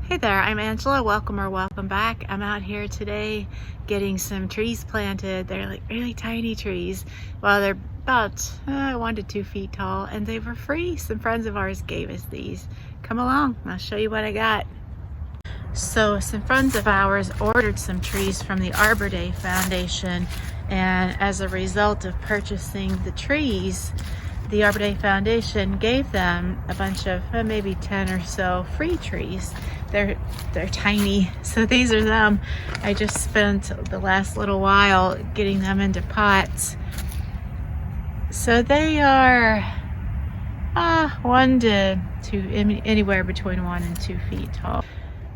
Hey there, I'm Angela. Welcome or welcome back. I'm out here today getting some trees planted. They're like really tiny trees. Well, they're about 1 to 2 feet tall, and they were free. Some friends of ours gave us these. Come along, I'll show you what I got. So some friends of ours ordered some trees from the Arbor Day Foundation, and as a result of purchasing the trees, the Arbor Day Foundation gave them a bunch of maybe 10 or so free trees. They're tiny, so these are them. I just spent the last little while getting them into pots. So they are 1 to 2, anywhere between 1 and 2 feet tall.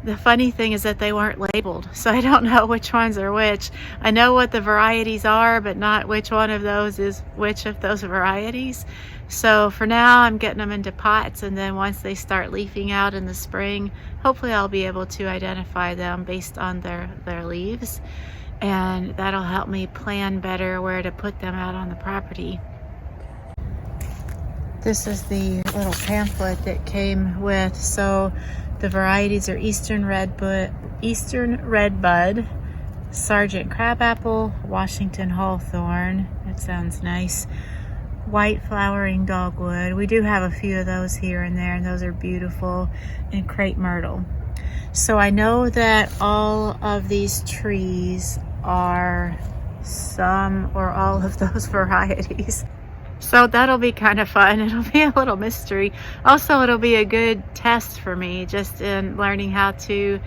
The funny thing is that they weren't labeled, so I don't know which ones are which. I know what the varieties are, but not which one of those is which of those varieties. So for now, I'm getting them into pots, and then once they start leafing out in the spring, hopefully I'll be able to identify them based on their leaves, and that'll help me plan better where to put them out on the property. This is the little pamphlet that came with. So the varieties are Eastern Redbud, Sergeant Crabapple, Washington Hawthorn. That sounds nice. White Flowering Dogwood. We do have a few of those here and there, and those are beautiful. And Crepe Myrtle. So I know that all of these trees are some or all of those varieties. So that'll be kind of fun. It'll be a little mystery. Also, it'll be a good test for me just in learning how to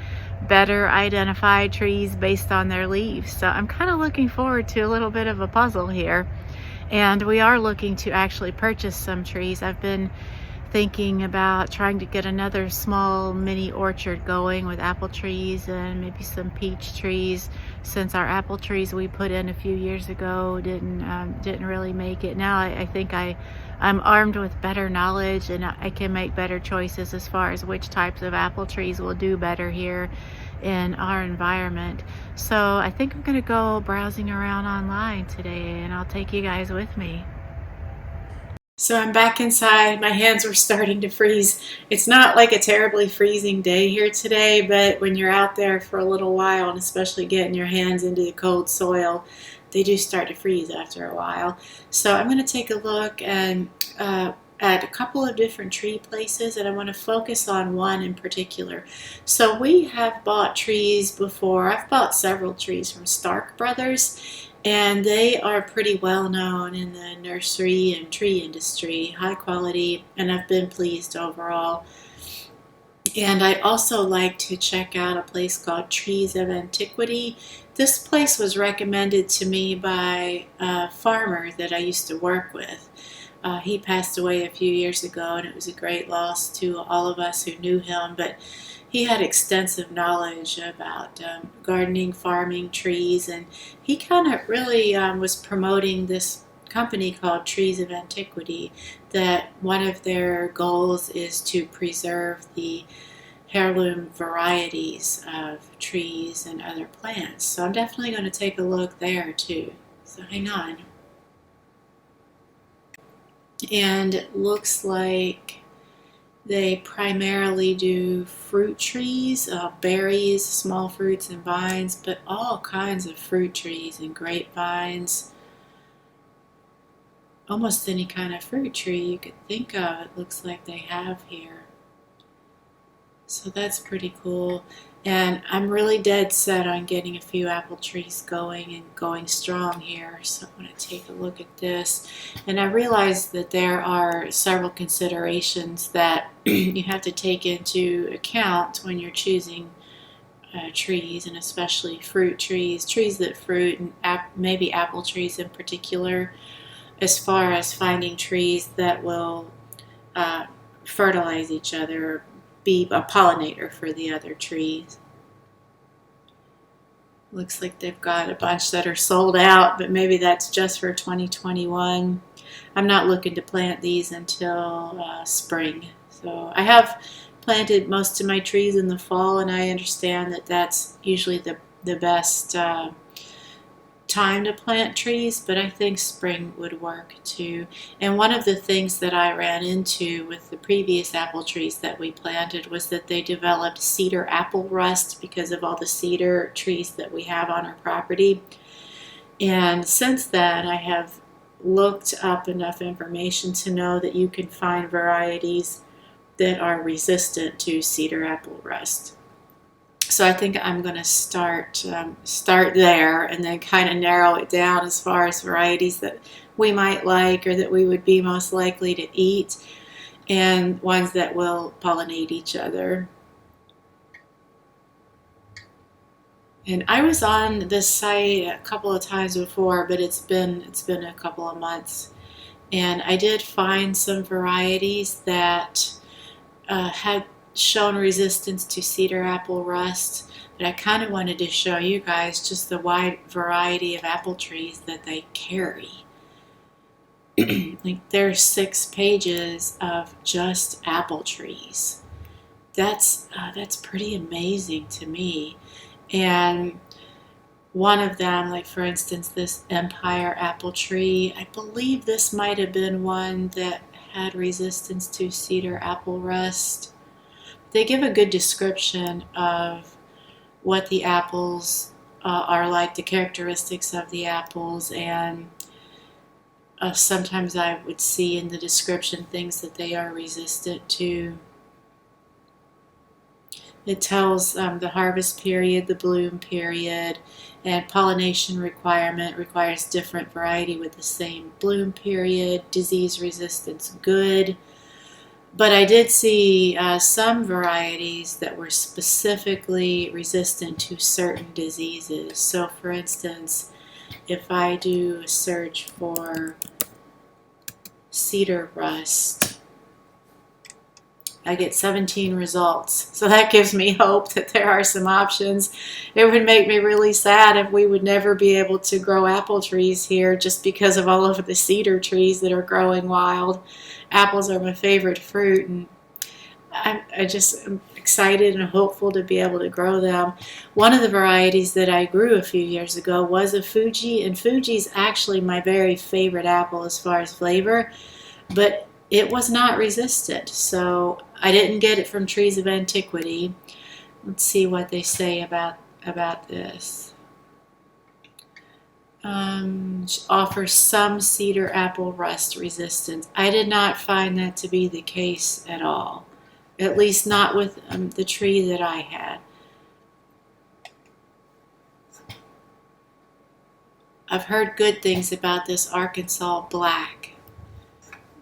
better identify trees based on their leaves. So I'm kind of looking forward to a little bit of a puzzle here. And we are looking to actually purchase some trees. I've been thinking about trying to get another small mini orchard going with apple trees and maybe some peach trees, since our apple trees we put in a few years ago didn't really make it. Now I think I'm armed with better knowledge, and I can make better choices as far as which types of apple trees will do better here in our environment. So I think I'm gonna go browsing around online today, and I'll take you guys with me. So I'm back inside. My hands were starting to freeze. It's not like a terribly freezing day here today, but when you're out there for a little while, and especially getting your hands into the cold soil, they do start to freeze after a while. So I'm going to take a look at a couple of different tree places, and I want to focus on one in particular. So we have bought trees before. I've bought several trees from Stark Brothers, and they are pretty well known in the nursery and tree industry, high quality, and I've been pleased overall. And I also like to check out a place called Trees of Antiquity. This place was recommended to me by a farmer that I used to work with. He passed away a few years ago, and it was a great loss to all of us who knew him, but he had extensive knowledge about gardening, farming, trees, and he kind of really was promoting this company called Trees of Antiquity, that one of their goals is to preserve the heirloom varieties of trees and other plants. So I'm definitely going to take a look there too. So hang on. And it looks like they primarily do fruit trees, berries, small fruits and vines, but all kinds of fruit trees and grapevines. Almost any kind of fruit tree you could think of, it looks like they have here. So that's pretty cool. And I'm really dead set on getting a few apple trees going and going strong here. So I'm going to take a look at this. And I realize that there are several considerations that you have to take into account when you're choosing trees, and especially fruit trees, trees that fruit, and maybe apple trees in particular, as far as finding trees that will fertilize each other, be a pollinator for the other trees. Looks like they've got a bunch that are sold out, but maybe that's just for 2021. I'm not looking to plant these until spring. So I have planted most of my trees in the fall, and I understand that that's usually the best time to plant trees, but I think spring would work too. And one of the things that I ran into with the previous apple trees that we planted was that they developed cedar apple rust because of all the cedar trees that we have on our property. And since then, I have looked up enough information to know that you can find varieties that are resistant to cedar apple rust. So I think I'm going to start there and then kind of narrow it down as far as varieties that we might like or that we would be most likely to eat, and ones that will pollinate each other. And I was on this site a couple of times before, but it's been a couple of months, and I did find some varieties that had shown resistance to cedar apple rust, but I kind of wanted to show you guys just the wide variety of apple trees that they carry. Like, there's 6 pages of just apple trees. That's pretty amazing to me. And one of them, like for instance, this Empire apple tree, I believe this might have been one that had resistance to cedar apple rust. They give a good description of what the apples are like, the characteristics of the apples, and sometimes I would see in the description things that they are resistant to. It tells the harvest period, the bloom period, and pollination requirement requires different variety with the same bloom period, disease resistance good. But I did see some varieties that were specifically resistant to certain diseases. So for instance, if I do a search for cedar rust, I get 17 results. So that gives me hope that there are some options. It would make me really sad if we would never be able to grow apple trees here just because of all of the cedar trees that are growing wild. Apples are my favorite fruit, and I'm excited and hopeful to be able to grow them. One of the varieties that I grew a few years ago was a Fuji, and Fuji's actually my very favorite apple as far as flavor, but it was not resistant, so I didn't get it from Trees of Antiquity. Let's see what they say about this. Offers some cedar apple rust resistance. I did not find that to be the case at all, at least not with the tree that I had. I've heard good things about this Arkansas Black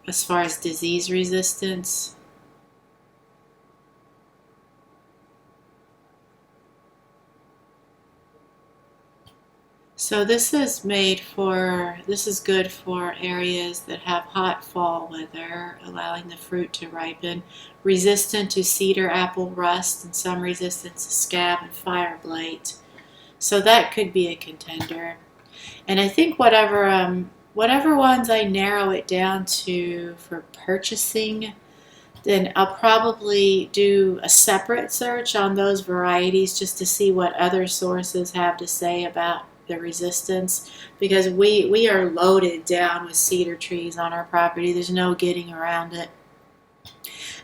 as far as disease resistance. So this is good for areas that have hot fall weather, allowing the fruit to ripen, resistant to cedar apple rust, and some resistance to scab and fire blight. So that could be a contender. And I think whatever ones I narrow it down to for purchasing, then I'll probably do a separate search on those varieties just to see what other sources have to say about the resistance, because we are loaded down with cedar trees on our property. There's no getting around it.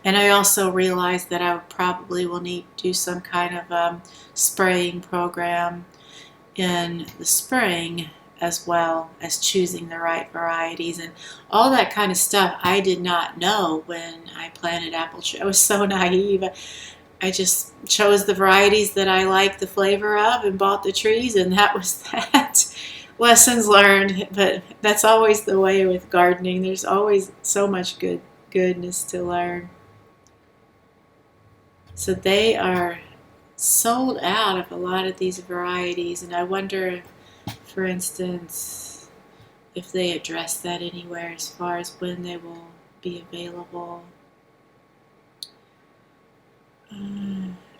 And I also realized that I probably will need to do some kind of spraying program in the spring, as well as choosing the right varieties and all that kind of stuff. I did not know when I planted apple trees. I was so naive. I just chose the varieties that I liked the flavor of and bought the trees, and that was that. Lessons learned, but that's always the way with gardening. There's always so much goodness to learn. So they are sold out of a lot of these varieties, and I wonder, for instance, if they address that anywhere as far as when they will be available.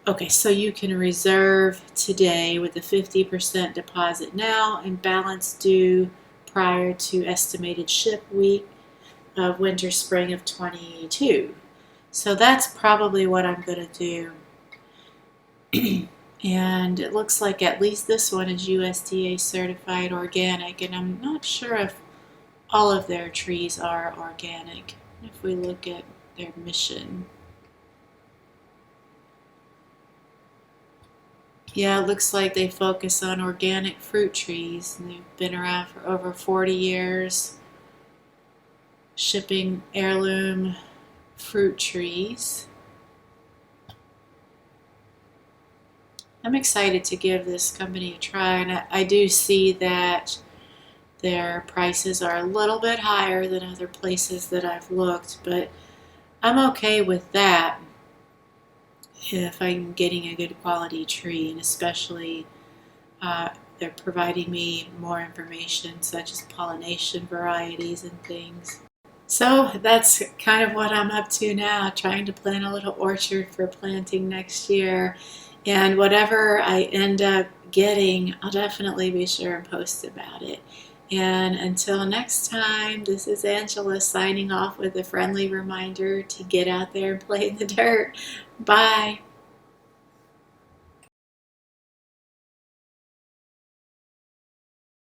Okay, so you can reserve today with a 50% deposit now and balance due prior to estimated ship week of winter spring of 22. So that's probably what I'm going to do. And it looks like at least this one is USDA certified organic, and I'm not sure if all of their trees are organic if we look at their mission. Yeah, it looks like they focus on organic fruit trees, and they've been around for over 40 years, shipping heirloom fruit trees. I'm excited to give this company a try, and I do see that their prices are a little bit higher than other places that I've looked, but I'm okay with that if I'm getting a good quality tree, and especially they're providing me more information such as pollination varieties and things. So that's kind of what I'm up to now, trying to plan a little orchard for planting next year. And whatever I end up getting, I'll definitely be sure and post about it. And until next time, this is Angela signing off with a friendly reminder to get out there and play in the dirt. Bye.